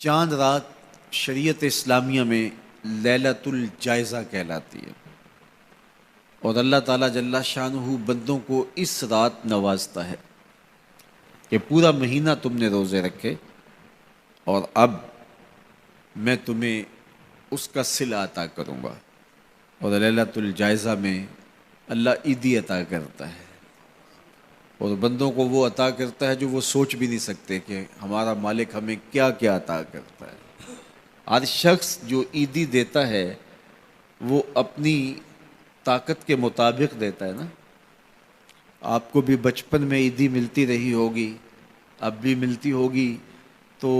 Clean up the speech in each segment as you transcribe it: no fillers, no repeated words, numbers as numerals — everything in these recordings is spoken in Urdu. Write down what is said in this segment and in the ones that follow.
چاند رات شریعت اسلامیہ میں لیلۃ الجائزہ کہلاتی ہے، اور اللہ تعالیٰ جل شانہ بندوں کو اس رات نوازتا ہے کہ پورا مہینہ تم نے روزے رکھے اور اب میں تمہیں اس کا صلہ عطا کروں گا۔ اور لیلۃ الجائزہ میں اللہ عیدی عطا کرتا ہے، اور بندوں کو وہ عطا کرتا ہے جو وہ سوچ بھی نہیں سکتے کہ ہمارا مالک ہمیں کیا کیا عطا کرتا ہے۔ ہر شخص جو عیدی دیتا ہے وہ اپنی طاقت کے مطابق دیتا ہے نا۔ آپ کو بھی بچپن میں عیدی ملتی رہی ہوگی، اب بھی ملتی ہوگی، تو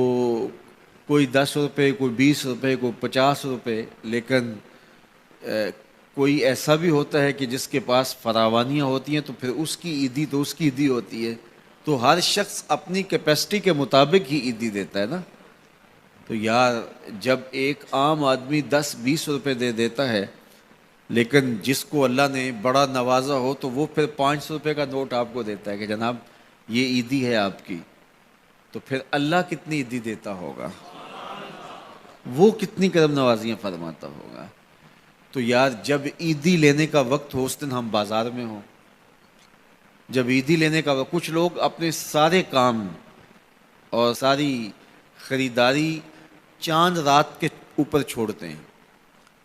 کوئی 10 روپے، کوئی 20 روپے، کوئی 50 روپے، لیکن کوئی ایسا بھی ہوتا ہے کہ جس کے پاس فراوانیاں ہوتی ہیں تو پھر اس کی عیدی تو اس کی عیدی ہوتی ہے، تو ہر شخص اپنی کیپیسٹی کے مطابق ہی عیدی دیتا ہے نا۔ تو یار جب ایک عام آدمی 10-20 روپے دے دیتا ہے، لیکن جس کو اللہ نے بڑا نوازا ہو تو وہ پھر 500 روپے کا نوٹ آپ کو دیتا ہے کہ جناب یہ عیدی ہے آپ کی، تو پھر اللہ کتنی عیدی دیتا ہوگا، وہ کتنی کرم نوازیاں فرماتا ہوگا۔ تو یار جب عیدی لینے کا وقت ہو اس دن ہم بازار میں ہوں، جب عیدی لینے کا وقت، کچھ لوگ اپنے سارے کام اور ساری خریداری چاند رات کے اوپر چھوڑتے ہیں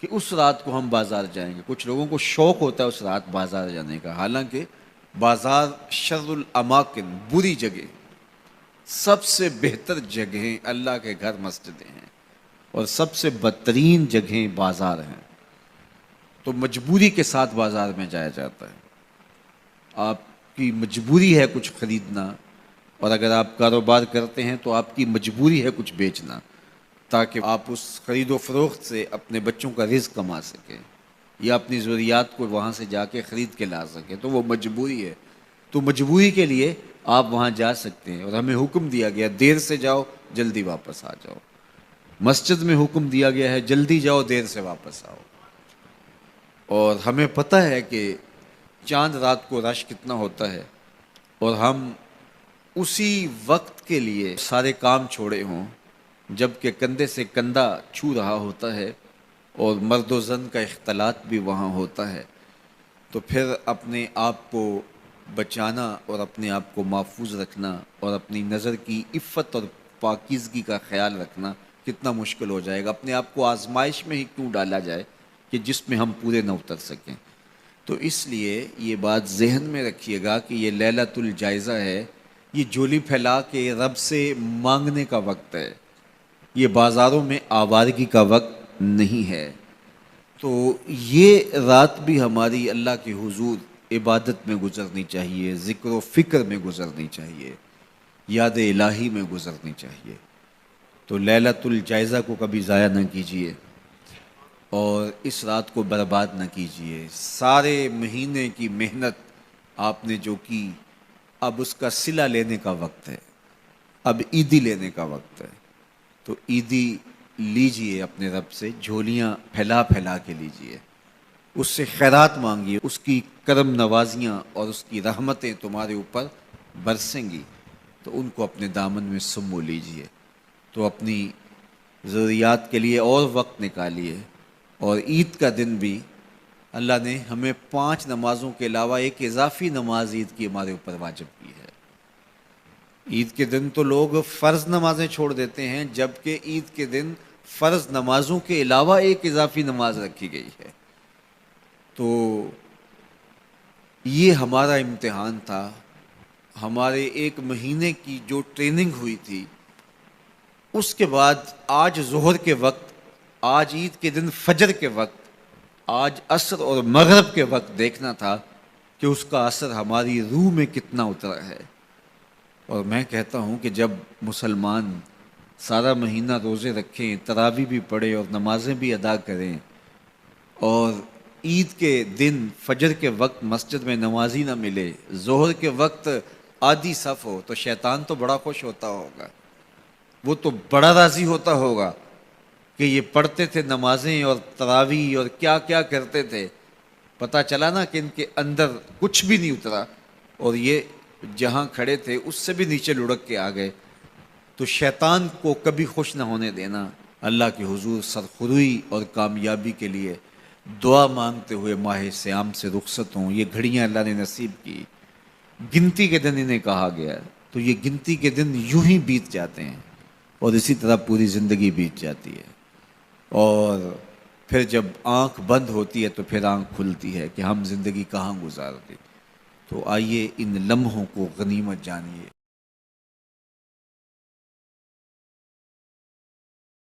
کہ اس رات کو ہم بازار جائیں گے۔ کچھ لوگوں کو شوق ہوتا ہے اس رات بازار جانے کا، حالانکہ بازار شر الاماکن، بری جگہ، سب سے بہتر جگہیں اللہ کے گھر مسجدیں ہیں، اور سب سے بدترین جگہیں بازار ہیں۔ تو مجبوری کے ساتھ بازار میں جایا جاتا ہے، آپ کی مجبوری ہے کچھ خریدنا، اور اگر آپ کاروبار کرتے ہیں تو آپ کی مجبوری ہے کچھ بیچنا، تاکہ آپ اس خرید و فروخت سے اپنے بچوں کا رزق کما سکیں یا اپنی ضروریات کو وہاں سے جا کے خرید کے لا سکیں، تو وہ مجبوری ہے۔ تو مجبوری کے لیے آپ وہاں جا سکتے ہیں، اور ہمیں حکم دیا گیا دیر سے جاؤ جلدی واپس آ جاؤ۔ مسجد میں حکم دیا گیا ہے جلدی جاؤ دیر سے واپس آؤ، اور ہمیں پتہ ہے کہ چاند رات کو رش کتنا ہوتا ہے، اور ہم اسی وقت کے لیے سارے کام چھوڑے ہوں جب کہ کندھے سے کندھا چھو رہا ہوتا ہے، اور مرد و زن کا اختلاط بھی وہاں ہوتا ہے، تو پھر اپنے آپ کو بچانا اور اپنے آپ کو محفوظ رکھنا اور اپنی نظر کی عفت اور پاکیزگی کا خیال رکھنا کتنا مشکل ہو جائے گا۔ اپنے آپ کو آزمائش میں ہی کیوں ڈالا جائے کہ جس میں ہم پورے نہ اتر سکیں۔ تو اس لیے یہ بات ذہن میں رکھیے گا کہ یہ لیلۃ الجائزہ ہے، یہ جھولی پھیلا کے رب سے مانگنے کا وقت ہے، یہ بازاروں میں آوارگی کا وقت نہیں ہے۔ تو یہ رات بھی ہماری اللہ کے حضور عبادت میں گزرنی چاہیے، ذکر و فکر میں گزرنی چاہیے، یاد الہی میں گزرنی چاہیے۔ تو لیلۃ الجائزہ کو کبھی ضائع نہ کیجیے، اور اس رات کو برباد نہ کیجیے۔ سارے مہینے کی محنت آپ نے جو کی، اب اس کا صلہ لینے کا وقت ہے، اب عیدی لینے کا وقت ہے۔ تو عیدی لیجئے اپنے رب سے، جھولیاں پھیلا پھیلا کے لیجئے، اس سے خیرات مانگیے، اس کی کرم نوازیاں اور اس کی رحمتیں تمہارے اوپر برسیں گی، تو ان کو اپنے دامن میں سمو لیجئے۔ تو اپنی ضروریات کے لیے اور وقت نکالیے، اور عید کا دن بھی اللہ نے ہمیں 5 نمازوں کے علاوہ ایک اضافی نماز عید کی ہمارے اوپر واجب کی ہے۔ عید کے دن تو لوگ فرض نمازیں چھوڑ دیتے ہیں، جبکہ عید کے دن فرض نمازوں کے علاوہ ایک اضافی نماز رکھی گئی ہے۔ تو یہ ہمارا امتحان تھا، ہمارے ایک مہینے کی جو ٹریننگ ہوئی تھی، اس کے بعد آج ظہر کے وقت، آج عید کے دن فجر کے وقت، آج عصر اور مغرب کے وقت دیکھنا تھا کہ اس کا اثر ہماری روح میں کتنا اترا ہے۔ اور میں کہتا ہوں کہ جب مسلمان سارا مہینہ روزے رکھیں، تراویح بھی پڑھیں اور نمازیں بھی ادا کریں، اور عید کے دن فجر کے وقت مسجد میں نمازی نہ ملے، ظہر کے وقت آدھی صف ہو، تو شیطان تو بڑا خوش ہوتا ہوگا، وہ تو بڑا راضی ہوتا ہوگا کہ یہ پڑھتے تھے نمازیں اور تراویح اور کیا کیا کرتے تھے، پتہ چلا نا کہ ان کے اندر کچھ بھی نہیں اترا، اور یہ جہاں کھڑے تھے اس سے بھی نیچے لڑک کے آ گئے۔ تو شیطان کو کبھی خوش نہ ہونے دینا، اللہ کے حضور سرخروئی اور کامیابی کے لیے دعا مانگتے ہوئے ماہ سیام سے رخصت ہوں۔ یہ گھڑیاں اللہ نے نصیب کی، گنتی کے دن انہیں کہا گیا، تو یہ گنتی کے دن یوں ہی بیت جاتے ہیں اور اسی طرح پوری زندگی بیت جاتی ہے، اور پھر جب آنکھ بند ہوتی ہے تو پھر آنکھ کھلتی ہے کہ ہم زندگی کہاں گزار دی۔ تو آئیے ان لمحوں کو غنیمت جانیے۔